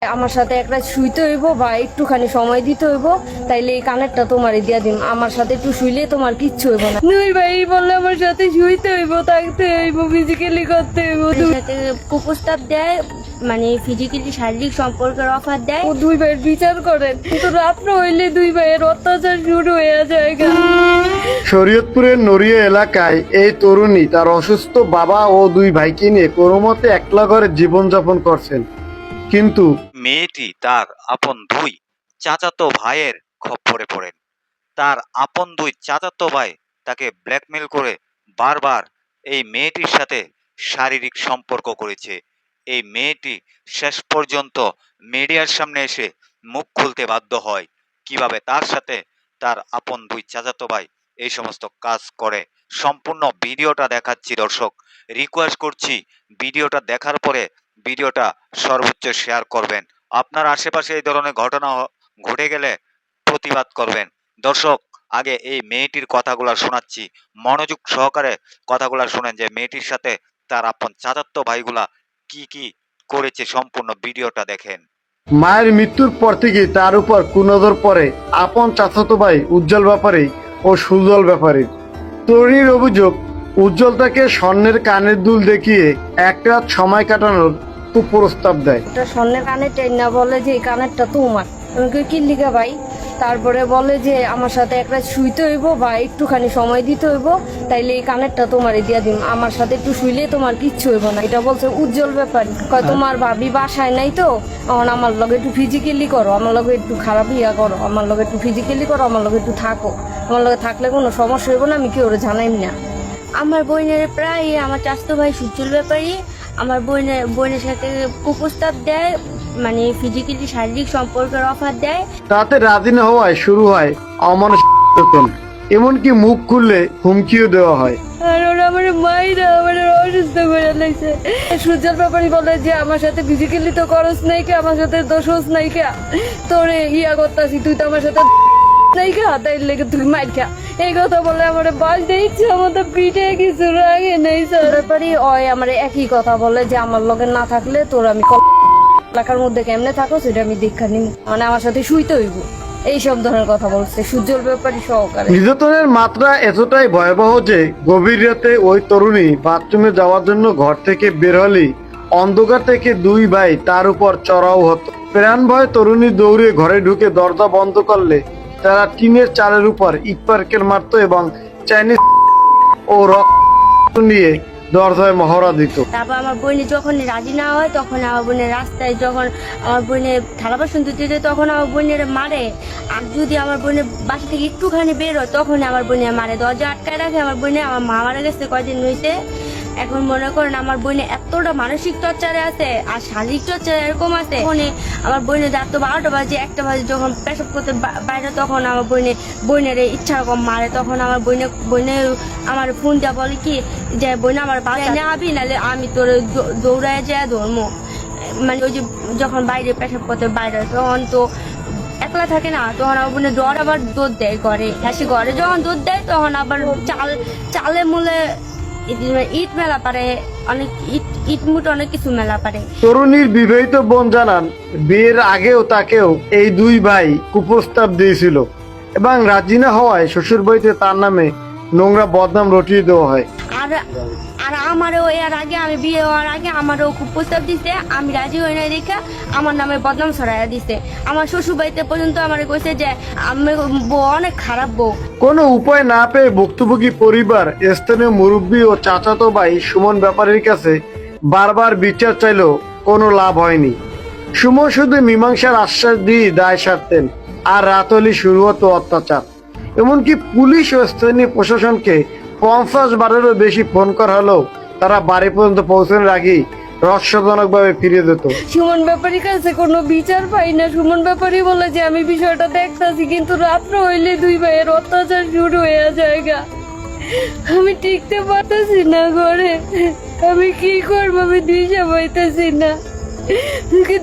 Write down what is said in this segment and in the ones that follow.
আমার সাথে একটা শুইতে হইব বা একটুখানি সময় দিতে হইব, তাইলে এই কানেরটা তোমারই দিয়া দিম। আমার সাথে একটু শুইলে তোমার কিচ্ছু হইব না। দুই ভাই বললে আমার সাথে শুইতে হইব, থাকতে হইব, ফিজিক্যালি করতে হইব। সাথে কুপ্রস্তাব দেয়, মানে ফিজিক্যালি শারীরিক সম্পর্কের অফার দেয়। ও দুই ভাইয়ের বিচার করেন, কিন্তু রাত্র হইলে দুই ভাইয়ের অত্যাচার শুরু হয়ে যায়। শরীয়তপুরের নড়িয়া এলাকায় এই তরুণী তার অসুস্থ বাবা ও দুই ভাইকে নিয়ে কোনোমতে একলা ঘরে জীবনযাপন করছেন, কিন্তু মেয়েটি তার আপন দুই চাচাতো ভাইয়ের খপ্পরে পড়েন। তার আপন দুই চাচাতো ভাই তাকে ব্ল্যাকমেল করে বারবার এই মেয়েটির সাথে শারীরিক সম্পর্ক করেছে। এই মেয়েটি শেষ পর্যন্ত মিডিয়ার সামনে এসে মুখ খুলতে বাধ্য হয় কিভাবে তার সাথে তার আপন দুই চাচাতো ভাই এই সমস্ত কাজ করে। সম্পূর্ণ ভিডিওটা দেখাচ্ছি দর্শক, রিকোয়েস্ট করছি ভিডিওটা দেখার পরে ভিডিওটা সর্বোচ্চ শেয়ার করবেন। আপনার আশেপাশে এই ধরনের ঘটনা ঘটে গেলে প্রতিবাদ করবেন। দর্শক, আগে এই মেয়েটির কথাগুলা শোনাচ্ছি, মনোযোগ সহকারে কথাগুলা শুনেন যে মেয়েটির সাথে তার আপন চাচাতো ভাইগুলা কি কি করেছে। সম্পূর্ণ ভিডিওটা দেখেন। মায়ের মৃত্যুর পর থেকে তার উপর কুনজর পড়ে আপন চাচাতো ভাই উজ্জ্বল ব্যাপারী ও সুজল ব্যাপারী। তরুণীর অভিযোগ, উজ্জ্বল তাকে স্বর্ণের কানের দুল দেখিয়ে একটা রাত সময় কাটানোর কুপ্রস্তাব দেয়। একটা স্বর্ণের কানের টেন্না বলে যে এই কানেরটা তোমার। আমি কই কি লিখা ভাই? তারপরে বলে যে আমার সাথে একটা শুইতে হইব বা একটুখানি সময় দিতে হইব, তাইলে এই কানেরটা তোমারই দিয়া দিম। আমার সাথে একটু শুইলে তোমার কিচ্ছু হইব না। এটা বলছে উজ্জ্বল ব্যাপারী। কয় তোমার ভাবি বাসায় নাই তো, এখন আমার লগে একটু ফিজিক্যালি করো, আমার লগে একটু খারাপ ইয়া করো, আমার লগে একটু ফিজিক্যালি করো, আমার লগে একটু থাকো। আমার লগে থাকলে কোনো সমস্যা হইব না, আমি কি ওরে জানাইম না। আমার বোনের প্রায় আমার চাচাতো ভাই সুজল ব্যাপারী আমার বোনের সাথে কুপ্রস্তাব দেয়, মানে ফিজিক্যালি শারীরিক সম্পর্কের অফার দেয়। তাতে রাজি না হওয়ায় শুরু হয় অমানুষিক, এমনকি মুখ খুললে হুমকিও দেওয়া হয়। আর ওরা আমার মাইরা আমার অসুস্থ করে লাগছে। সূর্যের ব্যাপারই বলে যে আমার সাথে ফিজিক্যালি তো করস নাই কে, আমার সাথে দোষস নাই কে, তোরে ইয়া করতাছি, তুই তো আমার সাথে নাই কে, তাই লেগে তুই মাইর খা। এই কথা বলে আমার বাস দিচ্ছে, আমার তো পিঠে কিছু রাগে নেই। স্যার ব্যাপারই ওই আমার একই কথা বলে যে আমার লগে না থাকলে তোর আমি এলাকার মধ্যে কেমনে থাকো সেটা আমি দীক্ষা নিব, মানে আমার সাথে শুইতে হইব, এইসব ধরনের কথা বলছে সূর্যর ব্যাপারী সহকারে। নির্যাতনের মাত্রা এতটাই ভয়াবহ যে গভীর রাতে ওই তরুণী বাথরুমে যাওয়ার জন্য ঘর থেকে বের হলেই অন্ধকার থেকে দুই ভাই তার উপর চড়াও হতো। প্রাণ ভয়ে তরুণী দৌড়ে ঘরে ঢুকে দরজা বন্ধ করলে তারা টিনের চালের উপর ইট পার্কেল মারতো এবং চাইনিজ ও রক্ত নিয়ে দরজায় মহড়া দিত। তারপর আমার বোনের যখন রাজি না হয়, তখন আমার বোনের রাস্তায় যখন আমার বোনের থালা বাসন ধুতে যায়, তখন আমার বোনের মারে। আর যদি আমার বোনের বাসা থেকে একটুখানি বের হয়, তখন আমার বোনের মারে, দরজা আটকায় রাখে। আমার বোনে, আমার মা মারা গেছে কয়দিন হয়েছে। এখন মনে করেন আমার বোনে এতটা মানসিক টর্চারে আছে আর শারীরিক টর্চার এরকম আছে। আমার বোনে রাত 12টা বাজে 1টা বাজে যখন পেশাব করতে বাইরে, তখন আমার বোনের ইচ্ছা রকম মারে। তখন আমার বোনে আমার ফোন দেওয়া বলে কি যে বোন আমার বাসায় আবি, নাহলে আমি তোর দৌড়ায় যায় ধর্ম। মানে ওই যে যখন বাইরে পেশাব করতে বাইরে, তখন তো একলা থাকে না, তখন আমার বোনের জ্বর আবার দুধ দেয় ঘরে। হাসি ঘরে যখন দুধ দেয়, তখন আবার চালে মূলে ইট মেলা পারে, অনেক ইট মুট অনেক কিছু মেলা পারে। তরুণীর বিবাহিত বোন জানান, বিয়ের আগেও তাকেও এই দুই ভাই কুপ্রস্তাব দিয়েছিল এবং রাজি না হওয়ায় শ্বশুর বাড়িতে তার নামে নোংরা বদনাম রটিয়ে দেওয়া হয়। আর আমারও এর আগে, আমি বিয়ে হওয়ার আগে আমারও খুব প্রস্তাব দিছে, আমি রাজি হই নাই দেখে আমার নামে বদনাম ছড়াইয়া দিছে। আমার শ্বশুর বাড়িতে পর্যন্ত আমার কইছে যে আমি বউ অনেক খারাপ বউ। কোনো উপায় না পেয়ে ভুক্তভোগী পরিবার স্থানীয় মুরব্বী ও চাচাতো ভাই সুমন ব্যাপারীর কাছে বারবার বিচার চাইলেও কোনো লাভ হয়নি। সুমন শুধু মীমাংসার আশ্বাস দিয়ে দায় সারতেন, আর রাত হলে শুরু হতো অত্যাচার। এমনকি পুলিশ ও স্থানীয় প্রশাসনকে 50 বারেরও বেশি ফোন করা হলেও তারা বাড়ি পর্যন্ত পৌঁছানোর আগেই রহস্যজনকভাবে ফিরে যেত। সুমন ব্যাপারীর কাছে কোনো বিচার পাই না। সুমন ব্যাপারী বলে যে আমি বিষয়টা দেখতাছি, কিন্তু রাত্র হইলে দুই ভাইয়ের অত্যাচার শুরু হয়ে যায়। আমি টিকতে পারতেছি না ঘরে, আমি কি করবো, আমি দিশা পাইতেছি না।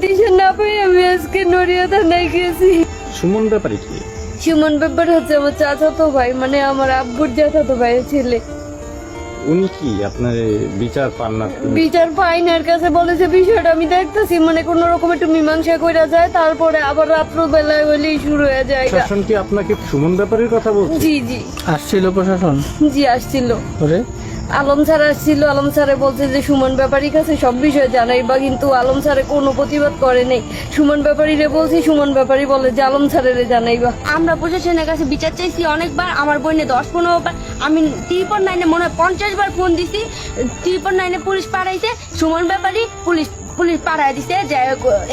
দিশা না পাই আমি আজকে নড়িয়া থানায় গেছি। সুমন ব্যাপারী কি? সুমন ব্যাপারী হচ্ছে আমার চাচাতো ভাই, মানে আমার আব্বুর চাচাতো ভাইয়ের ছেলে। উনি কি আপনার বিচার পান না? বিচার পাইনার কাছে বলেছে বিষয়টা আমি দেখতেছি, মানে কোন রকম একটু মীমাংসা কইরা যায়, তারপরে আবার রাত্র বেলায় হইলেই শুরু হয়ে যায় গা। প্রশাসন কি আপনাকে সুমন ব্যাপারীর কথা বলছে? জি জি আসছিল প্রশাসন জি আসছিল, করে আলম স্যার আসছিল। আলম স্যারে বলছে যে সুমন ব্যাপারীর কাছে সব বিষয় জানাইবা, কিন্তু আলম স্যারে কোনো প্রতিবাদ করে নাই। সুমন ব্যাপারীরে বলছি, সুমন ব্যাপারী বলে যে আলম স্যারেরে জানাইবা। আমরা প্রশাসনের কাছে বিচার চাইছি অনেকবার, আমার বোনে 10-15 বার, আমি 9 মনে হয় 50 বার ফোন দিছি। 9 পুলিশ পাঠাইছে, সুমন ব্যাপারী পুলিশ পুলিশ পাঠাই দিছে যে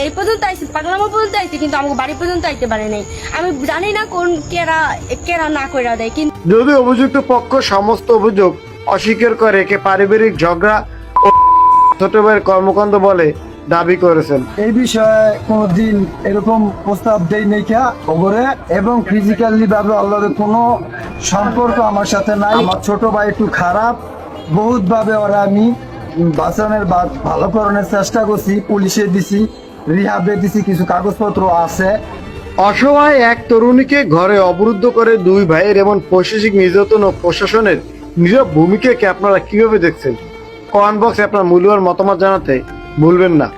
এই পর্যন্ত আইসি, পাগলামো পর্যন্ত আইসি, কিন্তু আমাকে বাড়ি পর্যন্ত আইতে পারে নাই। আমি জানি না কোন কেরা কেরা না কইরা দেয়, কিন্তু যদি অভিযুক্ত পক্ষ সমস্ত অভিযোগ অস্বীকার করে, একে পারিবারিক ঝগড়া ও ছোট ভাইয়ের কর্মকাণ্ড বলে দাবি করেছেন। এই বিষয়ে কোনোদিন এরকম প্রস্তাব দেই নাই কে খবরে, এবং ফিজিক্যালি ভাবে আল্লাহর কোনো সম্পর্ক আমার সাথে নাই। আমার ছোট ভাই একটু খারাপ, বহুত ভাবে ওরা আমি বাঁচানোর ভালো করানোর চেষ্টা করছি, পুলিশে দিছি, রিহাবে দিছি, কিছু কাগজপত্র আছে। অসহায় এক তরুণীকে ঘরে অবরুদ্ধ করে দুই ভাইয়ের এমন পৈশাচিক নির্যাতন ও প্রশাসনের নীরব ভূমিকাকে আপনারা কিভাবে দেখছেন? কমেন্ট বক্সে আপনার মূল্যবান মতামত জানাতে ভুলবেন না।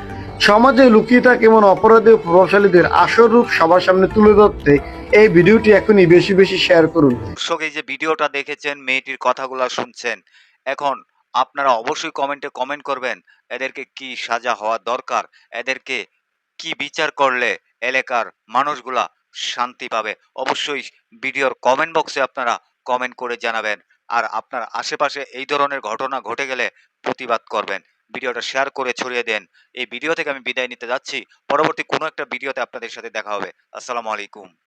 সমাজে লুকিয়ে থাকা এমন অপরাধী ও প্রভাবশালীদের আসল রূপ সবার সামনে তুলে ধরতে এই ভিডিওটি এখনই বেশি বেশি শেয়ার করুন। দর্শক, এই যে ভিডিওটা দেখেছেন, মেয়েটির কথাগুলো শুনছেন, এখন আপনারা অবশ্যই কমেন্টে কমেন্ট করবেন এদেরকে কি সাজা হওয়া দরকার, এদেরকে কি বিচার করলে এলাকার মানুষগুলা শান্তি পাবে। অবশ্যই ভিডিওর কমেন্ট বক্সে আপনারা কমেন্ট করে জানাবেন। আর আপনার আশেপাশে এই ধরনের ঘটনা ঘটে গেলে প্রতিবাদ করবেন। ভিডিওটা শেয়ার করে ছড়িয়ে দেন। এই ভিডিও থেকে আমি বিদায় নিতে যাচ্ছি। পরবর্তী কোনো একটা ভিডিওতে আপনাদের সাথে দেখা হবে। আসসালামু আলাইকুম।